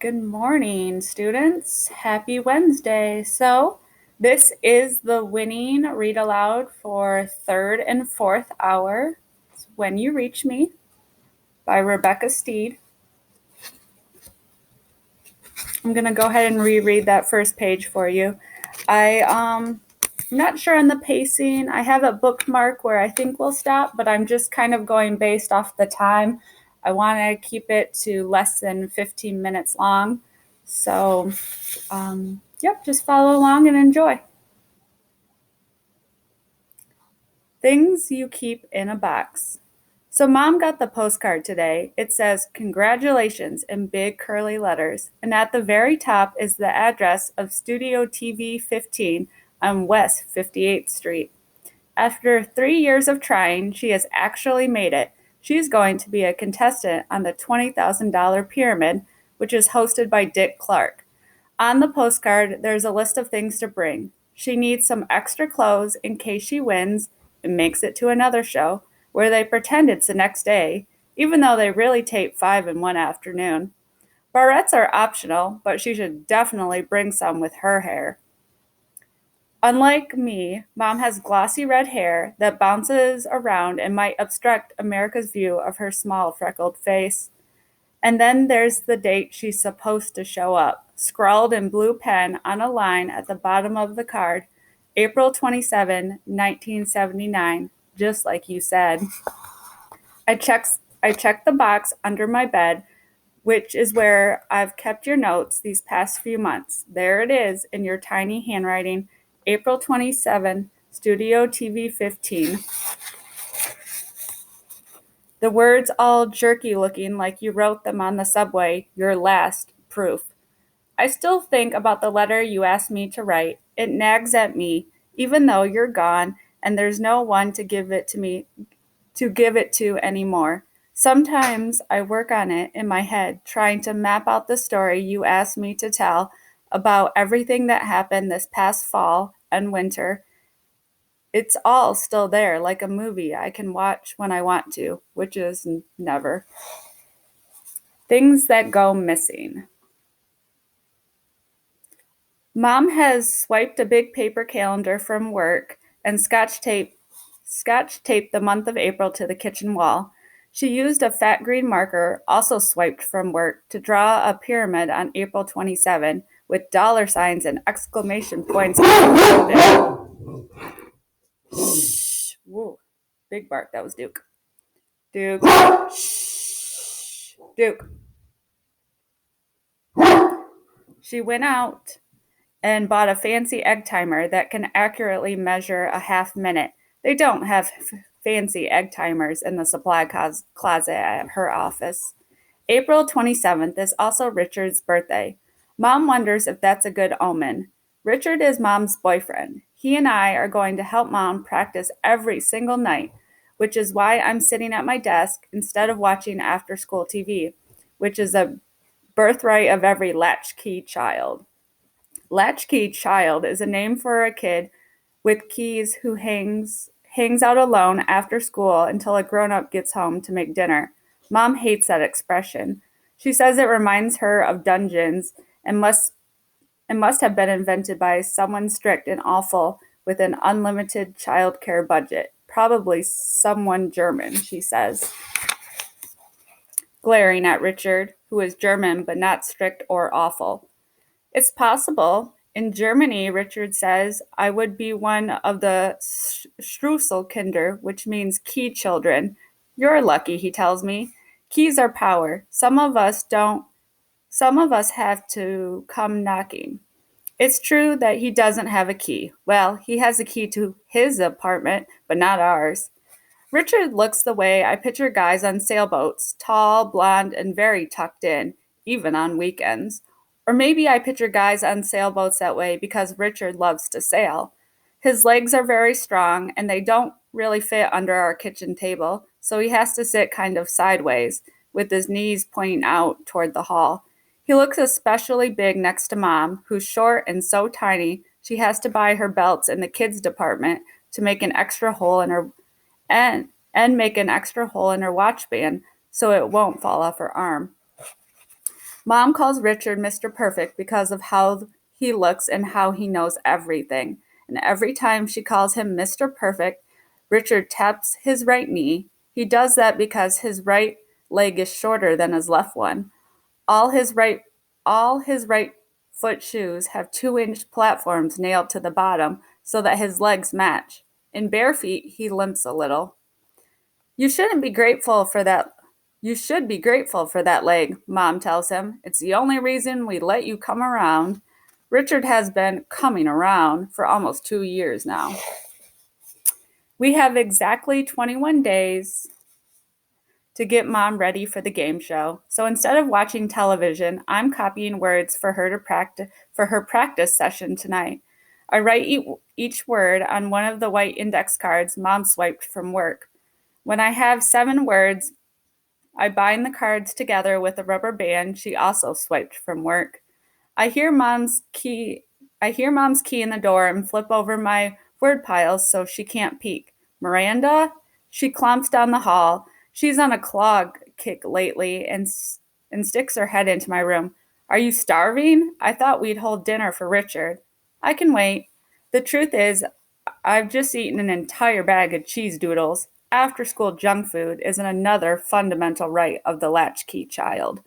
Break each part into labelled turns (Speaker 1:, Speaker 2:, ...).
Speaker 1: Good morning, students. Happy Wednesday. So, this is the winning read aloud for third and fourth hour. It's When You Reach Me by Rebecca Steed. I'm going to go ahead and reread that first page for you. I'm not sure on the pacing. I have it bookmarked where I think we'll stop, but I'm just kind of going based off the time. I want to keep it to less than 15 minutes long. So, yep, just follow along and enjoy. Things you keep in a box. So Mom got the postcard today. It says, "Congratulations" in big curly letters. And at the very top is the address of Studio TV 15 on West 58th Street. After 3 years of trying, she has actually made it. She's going to be a contestant on the $20,000 Pyramid, which is hosted by Dick Clark. On the postcard, there's a list of things to bring. She needs some extra clothes in case she wins and makes it to another show, where they pretend it's the next day, even though they really tape 5 in one afternoon. Barrettes are optional, but she should definitely bring some with her hair. Unlike me, Mom has glossy red hair that bounces around and might obstruct America's view of her small freckled face. And then there's the date she's supposed to show up, scrawled in blue pen on a line at the bottom of the card, April 27, 1979, just like you said. I checked the box under my bed, which is where I've kept your notes these past few months. There it is in your tiny handwriting, April 27, Studio TV 15. The words all jerky looking like you wrote them on the subway, your last proof. I still think about the letter you asked me to write. It nags at me, even though you're gone and there's no one to give it to anymore. Sometimes I work on it in my head, trying to map out the story you asked me to tell about everything that happened this past fall and winter. It's all still there, like a movie I can watch when I want to, which is never. Things that go missing. Mom has swiped a big paper calendar from work and scotch taped the month of April to the kitchen wall. She used a fat green marker, also swiped from work, to draw a pyramid on April 27 with dollar signs and exclamation points around it. Shh. Whoa. Big bark. That was Duke. Duke. Shh. Duke. She went out and bought a fancy egg timer that can accurately measure a half minute. They don't have fancy egg timers in the supply closet at her office. April 27th is also Richard's birthday. Mom wonders if that's a good omen. Richard is Mom's boyfriend. He and I are going to help Mom practice every single night, which is why I'm sitting at my desk instead of watching after school TV, which is a birthright of every latchkey child. Latchkey child is a name for a kid with keys who hangs out alone after school until a grown-up gets home to make dinner. Mom hates that expression. She says it reminds her of dungeons and must have been invented by someone strict and awful with an unlimited childcare budget. Probably someone German, she says, glaring at Richard, who is German but not strict or awful. It's possible. In Germany, Richard says, I would be one of the Strusselkinder, which means key children. You're lucky, he tells me. Keys are power. Some of us don't. Some of us have to come knocking. It's true that he doesn't have a key. Well, he has a key to his apartment, but not ours. Richard looks the way I picture guys on sailboats, tall, blonde, and very tucked in, even on weekends. Or maybe I picture guys on sailboats that way because Richard loves to sail. His legs are very strong and they don't really fit under our kitchen table, so he has to sit kind of sideways, with his knees pointing out toward the hall. He looks especially big next to Mom, who's short and so tiny she has to buy her belts in the kids department to make an extra hole in her and make an extra hole in her watch band so it won't fall off her arm. Mom calls Richard Mr. Perfect because of how he looks and how he knows everything. And every time she calls him Mr. Perfect, Richard taps his right knee. He does that because his right leg is shorter than his left one. All his right all his right foot shoes have 2-inch platforms nailed to the bottom so that his legs match. In bare feet, he limps a little. You shouldn't be grateful for that. You should be grateful for that leg, Mom tells him. It's the only reason we let you come around. Richard has been coming around for almost 2 years now. We have exactly 21 days to get Mom ready for the game show. So instead of watching television, I'm copying words for her practice session tonight. I write each word on one of the white index cards Mom swiped from work. When I have 7 words, I bind the cards together with a rubber band she also swiped from work. I hear Mom's key in the door and flip over my word piles so she can't peek. Miranda? She clomps down the hall. She's on a claw kick lately and sticks her head into my room. Are you starving? I thought we'd hold dinner for Richard. I can wait. The truth is, I've just eaten an entire bag of cheese doodles. After school junk food is another fundamental right of the latchkey child.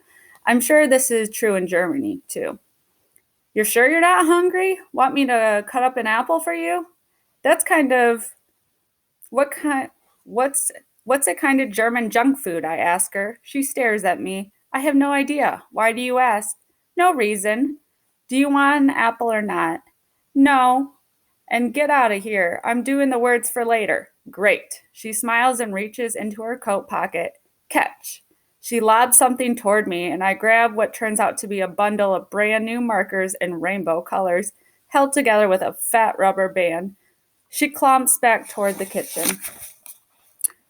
Speaker 1: I'm sure this is true in Germany, too. You're sure you're not hungry? Want me to cut up an apple for you? That's kind of what kind what's a kind of German junk food, I ask her. She stares at me. I have no idea. Why do you ask? No reason. Do you want an apple or not? No. And get out of here. I'm doing the words for later. Great. She smiles and reaches into her coat pocket. Catch. She lobs something toward me, and I grab what turns out to be a bundle of brand new markers in rainbow colors, held together with a fat rubber band. She clomps back toward the kitchen.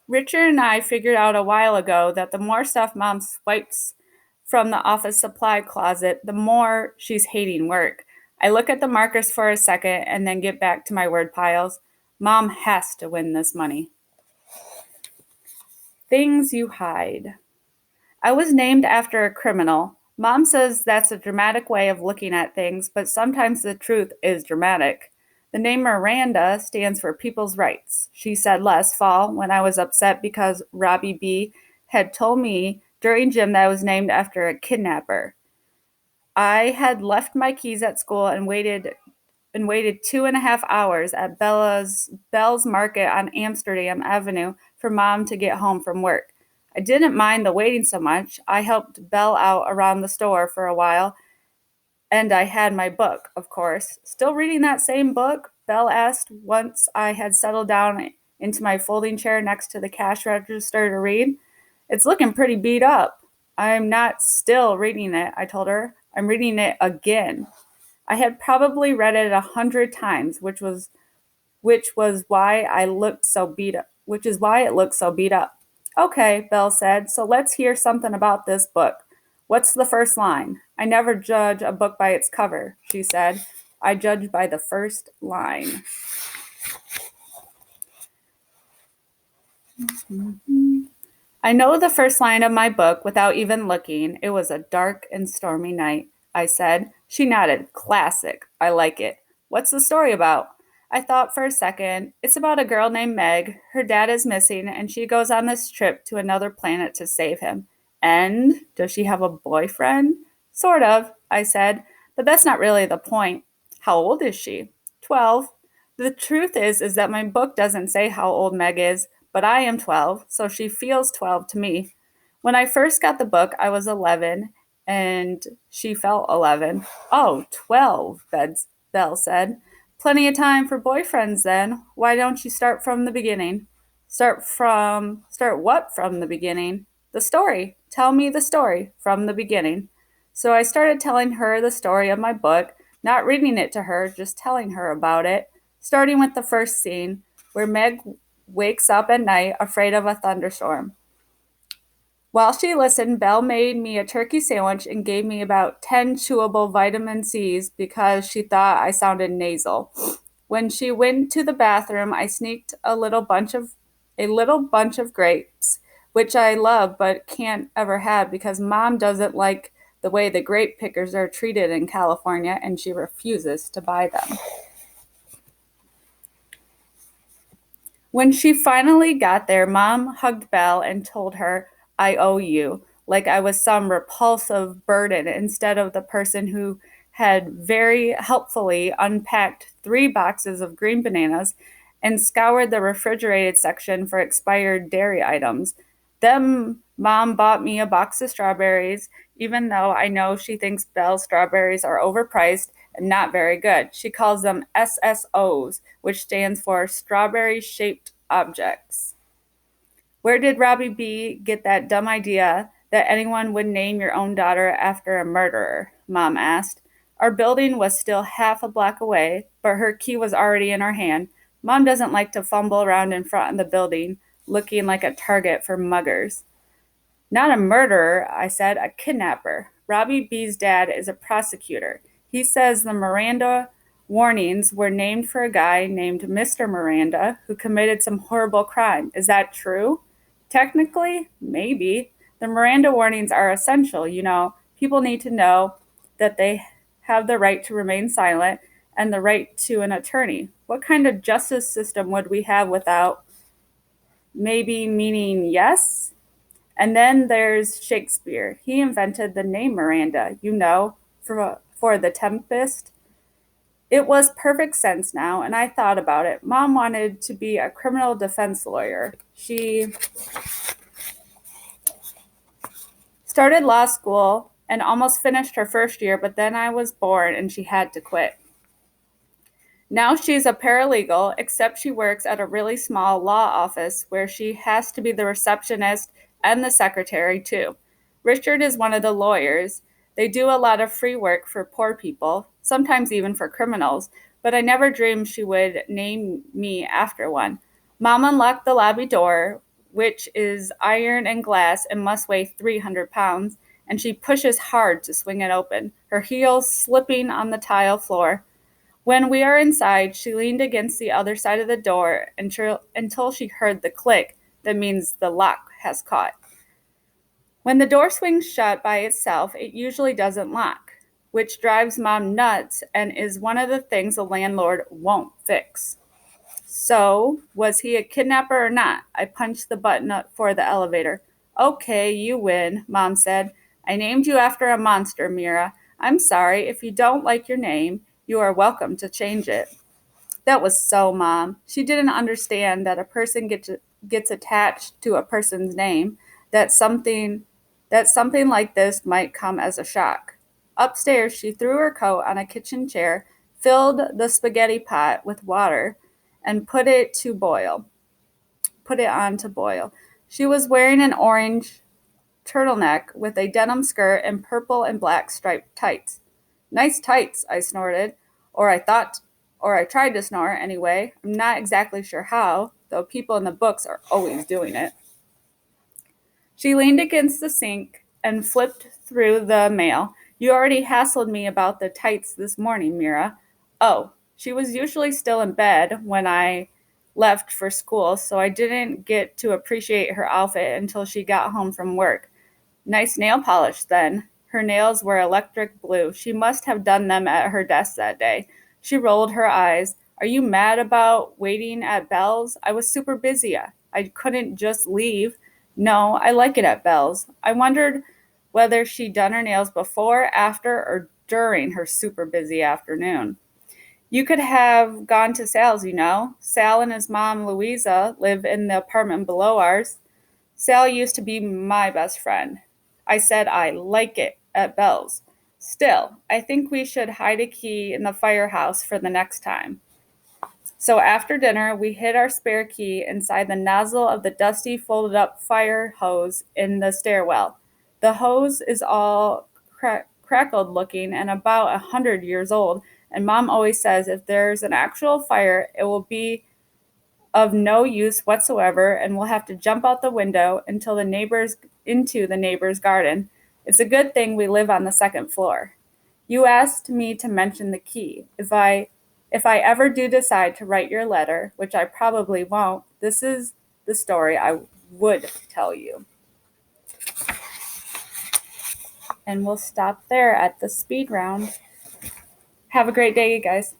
Speaker 1: Richard and I figured out a while ago that the more stuff Mom swipes from the office supply closet, the more she's hating work. I look at the markers for a second and then get back to my word piles. Mom has to win this money. Things you hide. I was named after a criminal. Mom says that's a dramatic way of looking at things, but sometimes the truth is dramatic. The name Miranda stands for People's Rights, she said last fall when I was upset because Robbie B. had told me during gym that I was named after a kidnapper. I had left my keys at school and waited 2.5 hours at Bell's Market on Amsterdam Avenue for Mom to get home from work. I didn't mind the waiting so much. I helped Belle out around the store for a while, and I had my book, of course. Still reading that same book? Belle asked once I had settled down into my folding chair next to the cash register to read. It's looking pretty beat up. I'm not still reading it, I told her. I'm reading it again. I had probably read it 100 times, which was why I looked so beat up. Which is why it looked so beat up. Okay, Belle said. So let's hear something about this book. What's the first line? I never judge a book by its cover, she said. I judge by the first line. I know the first line of my book without even looking. It was a dark and stormy night, I said. She nodded. Classic. I like it. What's the story about? I thought for a second. It's about a girl named Meg. Her dad is missing, and she goes on this trip to another planet to save him. And does she have a boyfriend? Sort of, I said. But that's not really the point. How old is she? 12. The truth is that my book doesn't say how old Meg is, but I am 12, so she feels 12 to me. When I first got the book, I was 11, and she felt 11. Oh, 12, Belle said. Plenty of time for boyfriends then. Why don't you start from the beginning? Start what from the beginning? The story. Tell me the story from the beginning. So I started telling her the story of my book, not reading it to her, just telling her about it, starting with the first scene where Meg wakes up at night afraid of a thunderstorm. While she listened, Belle made me a turkey sandwich and gave me about 10 chewable vitamin C's because she thought I sounded nasal. When she went to the bathroom, I sneaked a little bunch of grapes, which I love but can't ever have because Mom doesn't like the way the grape pickers are treated in California, and she refuses to buy them. When she finally got there, Mom hugged Belle and told her, "I owe you," like I was some repulsive burden instead of the person who had very helpfully unpacked 3 boxes of green bananas and scoured the refrigerated section for expired dairy items. Then Mom bought me a box of strawberries, even though I know she thinks Belle's strawberries are overpriced and not very good. She calls them SSOs, which stands for strawberry shaped objects. Where did Robbie B get that dumb idea that anyone would name your own daughter after a murderer? Mom asked. Our building was still half a block away, but her key was already in her hand. Mom doesn't like to fumble around in front of the building, looking like a target for muggers. Not a murderer, I said, a kidnapper. Robbie B's dad is a prosecutor. He says the Miranda warnings were named for a guy named Mr. Miranda who committed some horrible crime. Is that true? Technically, maybe. The Miranda warnings are essential, you know. People need to know that they have the right to remain silent and the right to an attorney. What kind of justice system would we have without maybe meaning yes? And then there's Shakespeare. He invented the name Miranda, you know, for The Tempest. It was perfect sense now, and I thought about it. Mom wanted to be a criminal defense lawyer. She started law school and almost finished her first year, but then I was born and she had to quit. Now she's a paralegal, except she works at a really small law office where she has to be the receptionist and the secretary, too. Richard is one of the lawyers. They do a lot of free work for poor people, sometimes even for criminals, but I never dreamed she would name me after one. Mom unlocked the lobby door, which is iron and glass and must weigh 300 pounds, and she pushes hard to swing it open, her heels slipping on the tile floor. When we are inside, she leaned against the other side of the door until she heard the click that means the lock has caught. When the door swings shut by itself, it usually doesn't lock, which drives Mom nuts and is one of the things a landlord won't fix. So, was he a kidnapper or not? I punched the button for the elevator. Okay, you win, Mom said. I named you after a monster, Mira. I'm sorry. If you don't like your name, you are welcome to change it. That was so Mom. She didn't understand that a person gets attached to a person's name, that something like this might come as a shock. Upstairs, she threw her coat on a kitchen chair, filled the spaghetti pot with water, and put it on to boil. She was wearing an orange turtleneck with a denim skirt and purple and black striped tights. Nice tights, I snorted, or I tried to snore anyway. I'm not exactly sure how, though people in the books are always doing it. She leaned against the sink and flipped through the mail. You already hassled me about the tights this morning, Mira. Oh, she was usually still in bed when I left for school, so I didn't get to appreciate her outfit until she got home from work. Nice nail polish, then. Her nails were electric blue. She must have done them at her desk that day. She rolled her eyes. Are you mad about waiting at Belle's? I was super busy. I couldn't just leave. No, I like it at Belle's. I wondered whether she'd done her nails before, after, or during her super busy afternoon. You could have gone to Sal's, you know. Sal and his mom, Louisa, live in the apartment below ours. Sal used to be my best friend. I said I like it at Belle's. Still, I think we should hide a key in the firehouse for the next time. So after dinner, we hid our spare key inside the nozzle of the dusty folded up fire hose in the stairwell. The hose is all crackled looking and about 100 years old, and Mom always says if there's an actual fire, it will be of no use whatsoever, and we'll have to jump out the window into the neighbor's garden. It's a good thing we live on the second floor. You asked me to mention the key. If I ever do decide to write your letter, which I probably won't, this is the story I would tell you. And we'll stop there at the speed round. Have a great day, you guys.